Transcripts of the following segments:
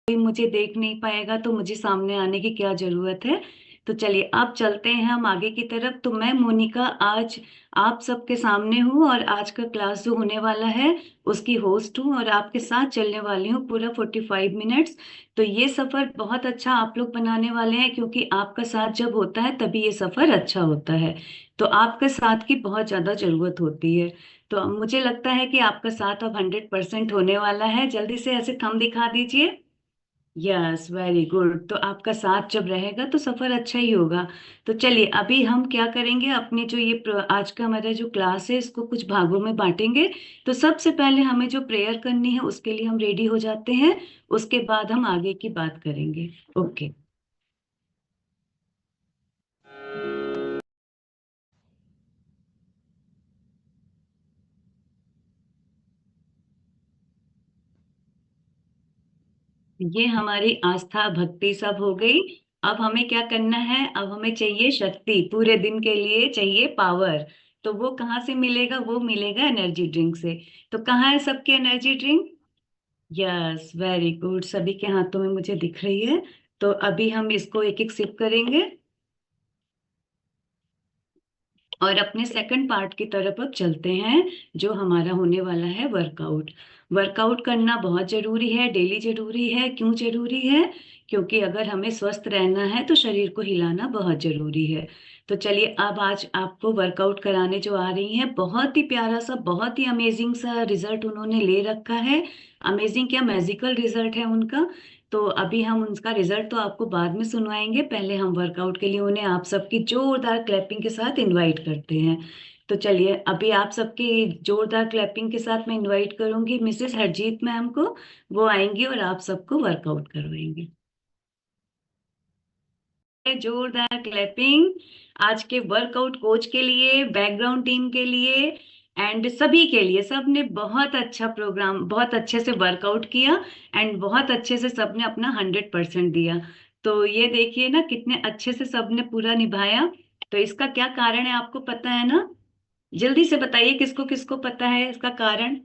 कोई मुझे देख नहीं पाएगा तो मुझे सामने आने की क्या जरूरत है। तो चलिए अब चलते हैं हम आगे की तरफ। तो मैं मोनिका आज आप सबके सामने हूँ और आज का क्लास जो होने वाला है उसकी होस्ट हूँ और आपके साथ चलने वाली हूँ पूरा 45 मिनट्स। तो ये सफर बहुत अच्छा आप लोग बनाने वाले हैं क्योंकि आपका साथ जब होता है तभी ये सफर अच्छा होता है। तो आपके साथ की बहुत ज्यादा जरूरत होती है। तो मुझे लगता है कि आपका साथ अब 100% होने वाला है। जल्दी से ऐसे थंब दिखा दीजिए। Yes very good. तो आपका साथ जब रहेगा तो सफर अच्छा ही होगा। तो चलिए अभी हम क्या करेंगे, अपने जो आज का हमारा जो क्लास है इसको कुछ भागों में बांटेंगे। तो सबसे पहले हमें जो प्रेयर करनी है उसके लिए हम रेडी हो जाते हैं। उसके बाद हम आगे की बात करेंगे। ओके। ये हमारी आस्था भक्ति सब हो गई। अब हमें क्या करना है, अब हमें चाहिए शक्ति, पूरे दिन के लिए चाहिए पावर। तो वो कहाँ से मिलेगा, वो मिलेगा एनर्जी ड्रिंक से। तो कहाँ है सबकी energy drink? Yes very good, सभी के हाथों में मुझे दिख रही है। तो अभी हम इसको एक एक सिप करेंगे और अपने सेकंड पार्ट की तरफ अब चलते हैं जो हमारा होने वाला है वर्कआउट। वर्कआउट करना बहुत जरूरी है, डेली जरूरी है। क्यों जरूरी है? क्योंकि अगर हमें स्वस्थ रहना है तो शरीर को हिलाना बहुत जरूरी है। तो चलिए अब आज आपको वर्कआउट कराने जो आ रही हैं, बहुत ही प्यारा सा, बहुत ही अमेजिंग सा रिजल्ट उन्होंने ले रखा है। अमेजिंग क्या, मैजिकल रिजल्ट है उनका। तो अभी हम उनका रिजल्ट तो आपको बाद में सुनवाएंगे, पहले हम वर्कआउट के लिए उन्हें आप सबकी जोरदार क्लैपिंग के साथ इनवाइट करते हैं। तो चलिए अभी आप सबकी जोरदार क्लैपिंग के साथ मैं इनवाइट करूंगी मिसेस हरजीत मैम को। वो आएंगी और आप सबको वर्कआउट करवाएंगी। जोरदार क्लैपिंग आज के वर्कआउट कोच के लिए, बैकग्राउंड टीम के लिए एंड सभी के लिए। सब ने बहुत अच्छा प्रोग्राम, बहुत अच्छे से वर्कआउट किया एंड बहुत अच्छे से सबने अपना 100% दिया। तो ये देखिए ना कितने अच्छे से सबने पूरा निभाया। तो इसका क्या कारण है आपको पता है ना? जल्दी से बताइए किसको किसको पता है इसका कारण।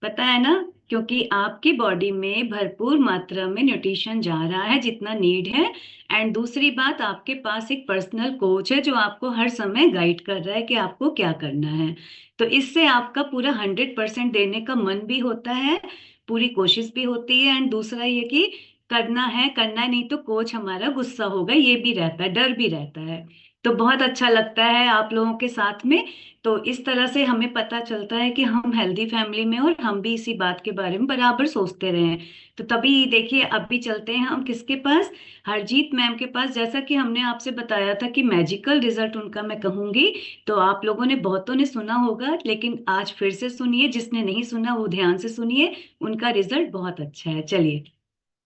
पता है ना? क्योंकि आपकी बॉडी में भरपूर मात्रा में न्यूट्रिशन जा रहा है जितना नीड है। एंड दूसरी बात, आपके पास एक पर्सनल कोच है जो आपको हर समय गाइड कर रहा है कि आपको क्या करना है। तो इससे आपका पूरा 100% देने का मन भी होता है, पूरी कोशिश भी होती है। एंड दूसरा ये कि करना है, करना है, नहीं तो कोच हमारा गुस्सा होगा, ये भी रहता है, डर भी रहता है। तो बहुत अच्छा लगता है आप लोगों के साथ में। तो इस तरह से हमें पता चलता है कि हम हेल्दी फैमिली में और हम भी इसी बात के बारे में बराबर सोचते रहे हैं। तो तभी देखिए अभी चलते हैं हम किसके पास, हरजीत मैम के पास। जैसा कि हमने आपसे बताया था कि मैजिकल रिजल्ट उनका मैं कहूंगी। तो आप लोगों ने, बहुतों ने सुना होगा, लेकिन आज फिर से सुनिए, जिसने नहीं सुना वो ध्यान से सुनिए। उनका रिजल्ट बहुत अच्छा है। चलिए।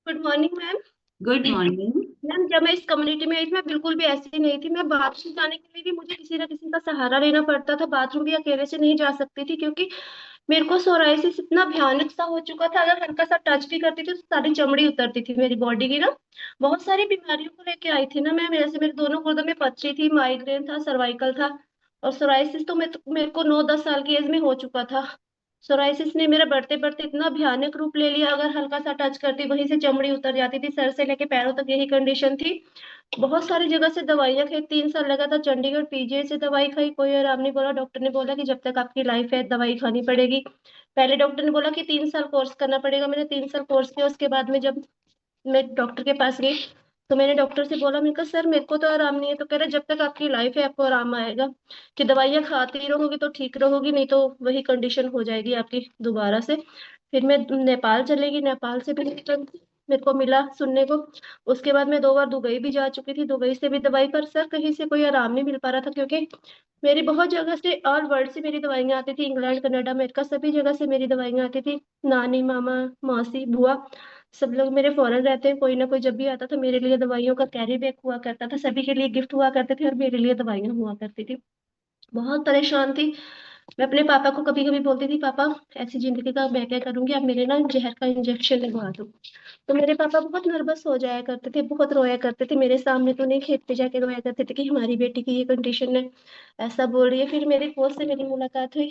Good morning ma'am. Good morning. Ma'am जब मैं इस कम्युनिटी में आई थी मैं बिल्कुल भी ऐसी नहीं थी। मैं बाथरूम जाने के लिए भी मुझे किसी ना किसी का सहारा लेना पड़ता था। बाथरूम भी अकेले से नहीं जा सकती थी क्योंकि मेरे को सोराइसिस इतना भयानक सा हो चुका था। अगर हल्का सा टच भी करती थी तो सारी चमड़ी उतरती थी मेरी बॉडी की ना। बहुत सारी बीमारियों को लेके आई थी ना मैं। जैसे मेरे दोनों गुर्दों में पथरी थी, माइग्रेन था, सर्वाइकल था और सोराइसिस तो मेरे को 9-10 साल की एज में हो चुका था। सोराइसिस ने मेरा बढ़ते बढ़ते इतना भयानक रूप ले लिया, अगर हल्का सा टच करती वहीं से चमड़ी उतर जाती थी। सर से लेके पैरों तक यही कंडीशन थी। बहुत सारी जगह से दवाइयां खाई, 3 साल लगा था। चंडीगढ़ पीजीआई से दवाई खाई, कोई आराम नहीं। बोला, डॉक्टर ने बोला कि जब तक आपकी लाइफ है दवाई खानी पड़ेगी। पहले डॉक्टर ने बोला कि 3 साल कोर्स करना पड़ेगा। मैंने 3 साल कोर्स किया। उसके बाद में जब मैं डॉक्टर के पास गई तो मैंने डॉक्टर से बोला, मैंने कहा सर मेरे को तो आराम नहीं है। तो कह रहे जब तक आपकी लाइफ है आपको आराम आएगा, कि दवाइयाँ खाती रहोगी तो ठीक रहोगी, नहीं तो वही कंडीशन हो जाएगी आपकी दोबारा से। फिर मैं नेपाल चलेगी, नेपाल से भी मेरे को मिला सुनने को। उसके बाद मैं 2 बार दुबई भी जा चुकी थी, दुबई से भी दवाई, पर सर कहीं से कोई आराम नहीं मिल पा रहा था क्योंकि मेरी बहुत जगह से, ऑल वर्ल्ड से मेरी दवाइयाँ आती थी। इंग्लैंड, कनाडा, अमेरिका सभी जगह से मेरी दवाइयाँ आती थी। नानी, मामा, मौसी, बुआ सब लोग मेरे फॉरेन रहते हैं। कोई ना कोई जब भी आता था मेरे लिए दवाइयों का कैरी बैग हुआ करता था। सभी के लिए गिफ्ट हुआ करते थे और मेरे लिए दवाइयाँ हुआ करती थी। बहुत परेशान थी। मैं अपने पापा को कभी कभी बोलती थी, पापा ऐसी जिंदगी का मैं क्या करूंगी, आप मेरे ना जहर का इंजेक्शन लगवा दो। तो मेरे पापा बहुत नर्वस हो जाया करते थे, बहुत रोया करते थे। मेरे सामने तो नहीं, खेत पे जाके रोया करते थे कि हमारी बेटी की ये कंडीशन है, ऐसा बोल रही है। फिर मेरी कोच से मेरी मुलाकात हुई।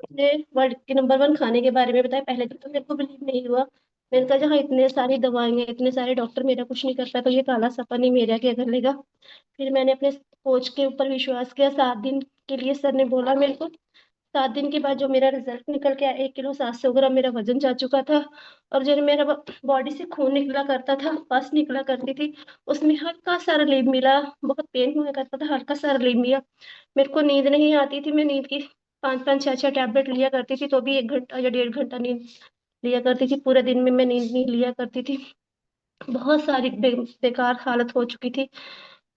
उसने वर्ल्ड के नंबर 1 खाने के बारे में बताया। पहले दिन तो मेरे को बिलीव नहीं हुआ। मैंने कहा जहाँ इतने सारी दवाइयाँ, इतने सारे डॉक्टर मेरा कुछ नहीं कर पाए, तो ये काला सपन ही मेरा क्या कर लेगा। फिर मैंने अपने कोच के ऊपर विश्वास किया। 7 दिन के लिए सर ने बोला मेरे को। 7 दिन के बाद जो मेरा रिजल्ट निकल के आया, 1 किलो 700 ग्राम मेरा वजन जा चुका था। और जो मेरा बॉडी से खून निकला करता था, पस निकला करती थी, उसमें हल्का सा रिलीफ मिला। बहुत पेन हुआ करता था, हल्का सा रिलीफ मिला। मेरे को नींद नहीं आती थी, मैं नींद की 5-5 6-6 टैबलेट लिया करती थी, तो भी 1 घंटा या 1.5 घंटा नींद लिया करती थी। पूरे दिन में मैं नींद नहीं लिया करती थी। बहुत सारी बेकार हालत हो चुकी थी।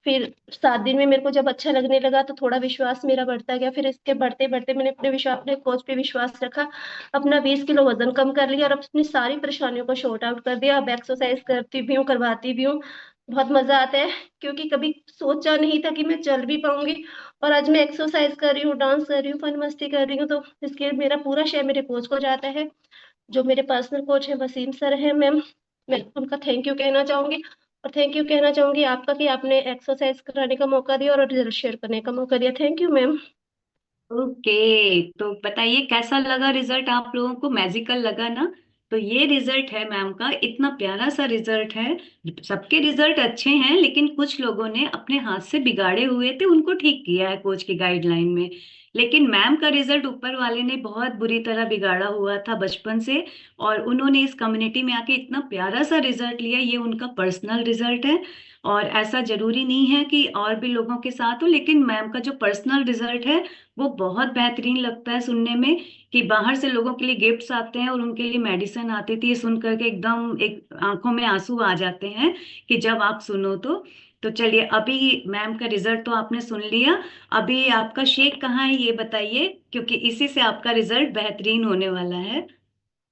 फिर 7 दिन में मेरे को जब अच्छा लगने लगा तो थोड़ा विश्वास मेरा बढ़ता गया। फिर इसके बढ़ते बढ़ते मैंने अपने कोच पे विश्वास रखा। अपना 20 किलो वजन कम कर लिया और अपनी सारी परेशानियों को शॉर्ट आउट कर दिया। अब एक्सरसाइज करती भी हूँ, करवाती भी हूँ। बहुत मजा आता है, क्योंकि कभी सोचा नहीं था कि मैं चल भी पाऊंगी। और आज मैं एक्सरसाइज कर रही हूँ, डांस कर रही हूँ, फन मस्ती कर रही हूँ, तो इसके मेरा पूरा श्रेय मेरे कोच को जाता है। जो मेरे पर्सनल कोच है वसीम सर है मैम, मैं उनका थैंक यू कहना चाहूंगी। और थैंक यू कहना चाहूंगी आपका, कि आपने एक्सरसाइज कराने का मौका दिया और रिजल्ट शेयर करने का मौका दिया। Thank you ma'am. ओके, तो बताइए कैसा लगा रिजल्ट आप लोगों को? मैजिकल लगा ना? तो ये रिजल्ट है मैम का, इतना प्यारा सा रिजल्ट है। सबके रिजल्ट अच्छे हैं, लेकिन कुछ लोगों ने अपने हाथ से बिगाड़े हुए थे, उनको ठीक किया है कोच की गाइडलाइन में। लेकिन मैम का रिजल्ट ऊपर वाले ने बहुत बुरी तरह बिगाड़ा हुआ था बचपन से, और उन्होंने इस कम्युनिटी में आके इतना प्यारा सा रिजल्ट लिया। ये उनका पर्सनल रिजल्ट है, और ऐसा जरूरी नहीं है कि और भी लोगों के साथ हो, लेकिन मैम का जो पर्सनल रिजल्ट है वो बहुत बेहतरीन लगता है सुनने में। कि बाहर से लोगों के लिए गिफ्ट्स आते हैं और उनके लिए मेडिसिन आती थी, ये सुन करके एकदम एक आंखों में आंसू आ जाते हैं कि जब आप सुनो तो चलिए, अभी मैम का रिजल्ट तो आपने सुन लिया। अभी आपका शेक कहाँ है ये बताइए, क्योंकि इसी से आपका रिजल्ट बेहतरीन होने वाला है।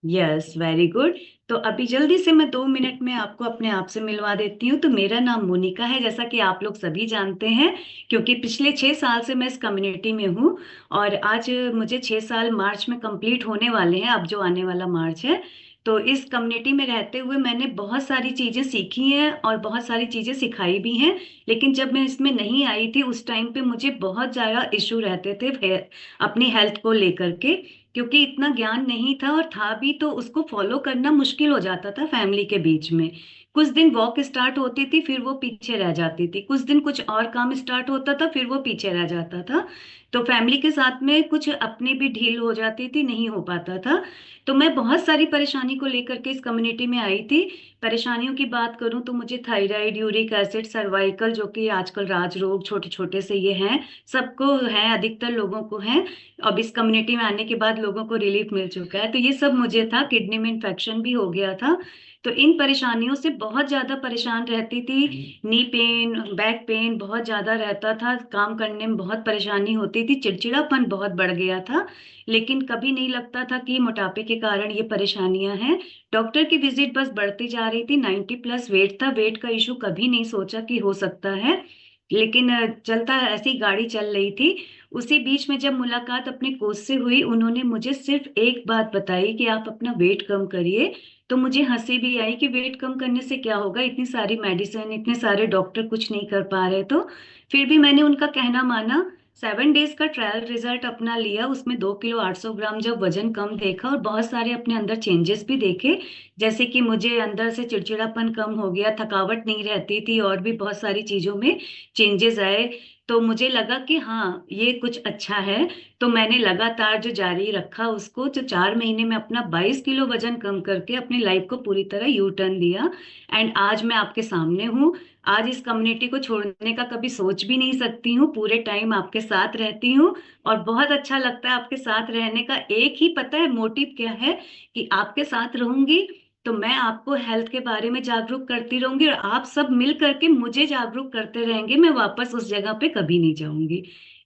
Yes, very good. तो अभी जल्दी से मैं 2 मिनट में आपको अपने आप से मिलवा देती हूँ। तो मेरा नाम मोनिका है, जैसा कि आप लोग सभी जानते हैं, क्योंकि पिछले 6 साल से मैं इस कम्युनिटी में हूँ। और आज मुझे 6 साल मार्च में कंप्लीट होने वाले हैं, अब जो आने वाला मार्च है। तो इस कम्युनिटी में रहते हुए मैंने बहुत सारी चीजें सीखी हैं और बहुत सारी चीजें सिखाई भी हैं। लेकिन जब मैं इसमें नहीं आई थी, उस टाइम पे मुझे बहुत ज्यादा इशू रहते थे अपनी हेल्थ को लेकर के, क्योंकि इतना ज्ञान नहीं था, और था भी तो उसको फॉलो करना मुश्किल हो जाता था फैमिली के बीच में। कुछ दिन वॉक स्टार्ट होती थी, फिर वो पीछे रह जाती थी, कुछ दिन कुछ और काम स्टार्ट होता था, फिर वो पीछे रह जाता था। तो फैमिली के साथ में कुछ अपनी भी ढील हो जाती थी, नहीं हो पाता था। तो मैं बहुत सारी परेशानी को लेकर के इस कम्युनिटी में आई थी। परेशानियों की बात करूं तो मुझे थायराइड, यूरिक एसिड, सर्वाइकल, जो कि आजकल राज रोग छोटे छोटे से ये हैं, सबको है, अधिकतर लोगों को है। अब इस कम्युनिटी में आने के बाद लोगों को रिलीफ मिल चुका है। तो ये सब मुझे था, किडनी में इन्फेक्शन भी हो गया था। तो इन परेशानियों से बहुत ज्यादा परेशान रहती थी। नी पेन, बैक पेन बहुत ज्यादा रहता था, काम करने में बहुत परेशानी होती थी, चिड़चिड़ापन बहुत बढ़ गया था। लेकिन कभी नहीं लगता था कि मोटापे के कारण ये परेशानियां हैं। डॉक्टर की विजिट बस बढ़ती जा रही थी, 90+ वेट था, वेट का इशू कभी नहीं सोचा कि हो सकता है। लेकिन चलता ऐसी गाड़ी चल रही थी। उसी बीच में जब मुलाकात अपने कोच से हुई, उन्होंने मुझे सिर्फ एक बात बताई कि आप अपना वेट कम करिए। तो मुझे हंसी भी आई कि वेट कम करने से क्या होगा, इतनी सारी मेडिसिन, इतने सारे डॉक्टर कुछ नहीं कर पा रहे। तो फिर भी मैंने उनका कहना माना। 7 डेज का ट्रायल रिजल्ट अपना लिया, उसमें 2 किलो 800 ग्राम जब वजन कम देखा, और बहुत सारे अपने अंदर चेंजेस भी देखे। जैसे कि मुझे अंदर से चिड़चिड़ापन कम हो गया, थकावट नहीं रहती थी, और भी बहुत सारी चीजों में चेंजेस आए। तो मुझे लगा कि हाँ, ये कुछ अच्छा है। तो मैंने लगातार जो जारी रखा उसको, जो 4 महीने में अपना 22 किलो वजन कम करके अपनी लाइफ को पूरी तरह यू टर्न दिया। एंड आज मैं आपके सामने हूँ। आज इस कम्युनिटी को छोड़ने का कभी सोच भी नहीं सकती हूँ, पूरे टाइम आपके साथ रहती हूँ। और बहुत अच्छा लगता है आपके साथ रहने का। एक ही पता है मोटिव क्या है, कि आपके साथ रहूंगी तो मैं आपको हेल्थ के बारे में जागरूक करती रहूंगी, और आप सब मिल करके मुझे जागरूक करते रहेंगे, मैं वापस उस जगह पे कभी नहीं जाऊंगी।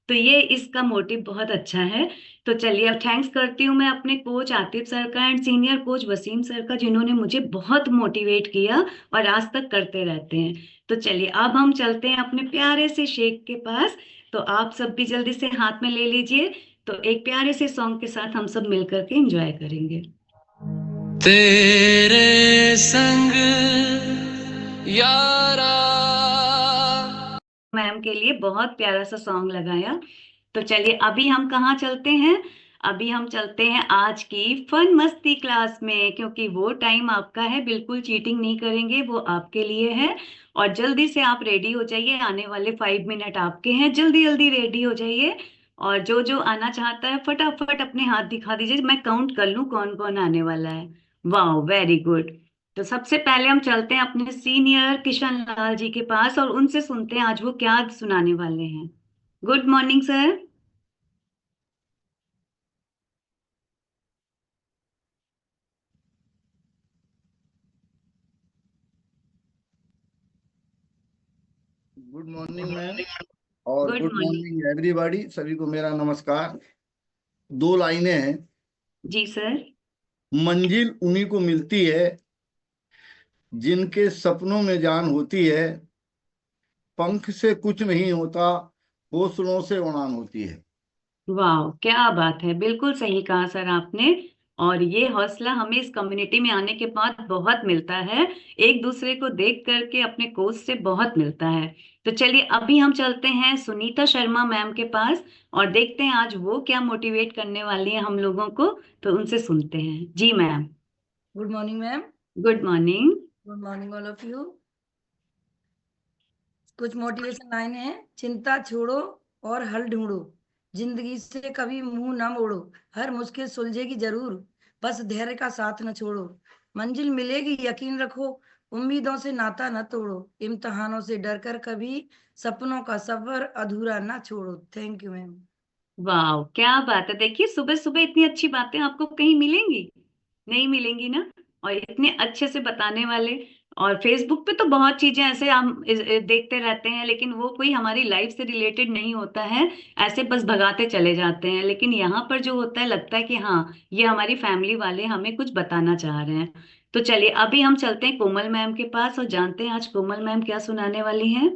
तो ये इसका मोटिव बहुत अच्छा है। तो चलिए, अब थैंक्स करती हूँ मैं अपने कोच आतिफ सर का and senior coach Wasim sir का, जिन्होंने मुझे बहुत मोटिवेट किया और आज तक करते रहते हैं। तो चलिए, अब हम चलते हैं अपने प्यारे से शेख के पास। तो आप सब भी जल्दी से हाथ में ले लीजिए। तो एक प्यारे से सॉन्ग के साथ हम सब मिल करके एंजॉय करेंगे। तेरे संग यारा। मैम के लिए बहुत प्यारा सा सॉन्ग लगाया। तो चलिए, अभी हम कहाँ चलते हैं? अभी हम चलते हैं आज की फन मस्ती क्लास में, क्योंकि वो टाइम आपका है, बिल्कुल चीटिंग नहीं करेंगे, वो आपके लिए है। और जल्दी से आप रेडी हो जाइए, आने वाले 5 मिनट आपके हैं, जल्दी जल्दी रेडी हो जाइए। और जो जो आना चाहता है फटाफट अपने हाथ दिखा दीजिए, मैं काउंट कर लूं कौन कौन आने वाला है। वाह, वेरी गुड। तो सबसे पहले हम चलते हैं अपने सीनियर किशन लाल जी के पास और उनसे सुनते हैं आज वो क्या सुनाने वाले हैं। Good morning sir. Good morning ma'am, और good good morning. Morning everybody. सभी को मेरा नमस्कार। दो लाइनें हैं। जी सर। मंजिल उन्हीं को मिलती है जिनके सपनों में जान होती है। पंख से कुछ नहीं होता, हौसलों से उड़ान होती है। वाह, क्या बात है, बिल्कुल सही कहा सर आपने। और ये हौसला हमें इस कम्युनिटी में आने के बाद बहुत मिलता है, एक दूसरे को देख करके अपने कोच से बहुत मिलता है। तो चलिए अभी हम चलते हैं सुनीता शर्मा मैम के पास और देखते हैं आज वो क्या मोटिवेट करने वाली है हम लोगों को। तो उनसे सुनते हैं। जी ma'am. Good morning ma'am. Good morning. Good morning all of you. कुछ मोटिवेशन लाइन है। चिंता छोड़ो और हल ढूंढो, जिंदगी से कभी मुंह ना मोड़ो, हर मुश्किल सुलझेगी जरूर, बस धैर्य का साथ न छोड़ो, मंजिल मिलेगी यकीन रखो, उम्मीदों से नाता न तोड़ो, इम्तिहानों से डर कर कभी सपनों का सफर अधूरा ना छोड़ो। Thank you ma'am. वाह, क्या बात है। देखिए सुबह सुबह इतनी अच्छी बातें आपको कहीं मिलेंगी, नहीं मिलेंगी ना। और इतने अच्छे से बताने वाले। और फेसबुक पे तो बहुत चीजें ऐसे हम देखते रहते हैं, लेकिन वो कोई हमारी लाइफ से रिलेटेड नहीं होता है। ऐसे बस भगाते चले जाते हैं, लेकिन यहाँ पर जो होता है लगता है कि हाँ, ये हमारी फैमिली वाले हमें कुछ बताना चाह रहे हैं। तो चलिए अभी हम चलते हैं कोमल मैम के पास और जानते हैं आज कोमल मैम क्या सुनाने वाली हैं।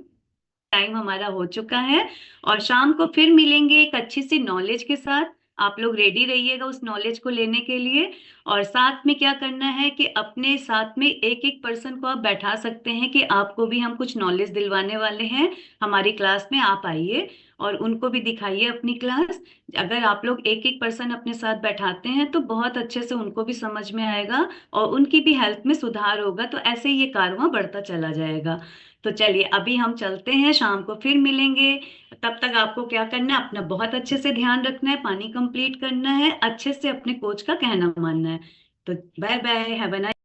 टाइम हमारा हो चुका है और शाम को फिर मिलेंगे एक अच्छी सी नॉलेज के साथ। आप लोग रेडी रहिएगा उस नॉलेज को लेने के लिए। और साथ में क्या करना है कि अपने साथ में एक एक पर्सन को आप बैठा सकते हैं कि आपको भी हम कुछ नॉलेज दिलवाने वाले हैं हमारी क्लास में, आप आइए और उनको भी दिखाइए अपनी क्लास। अगर आप लोग एक एक पर्सन अपने साथ बैठाते हैं तो बहुत अच्छे से उनको भी समझ में आएगा और उनकी भी हेल्थ में सुधार होगा, तो ऐसे ही ये कारवां बढ़ता चला जाएगा। तो चलिए अभी हम चलते हैं, शाम को फिर मिलेंगे। तब तक आपको क्या करना है, अपना बहुत अच्छे से ध्यान रखना है, पानी कंप्लीट करना है, अच्छे से अपने कोच का कहना मानना है। तो bye bye, have a nice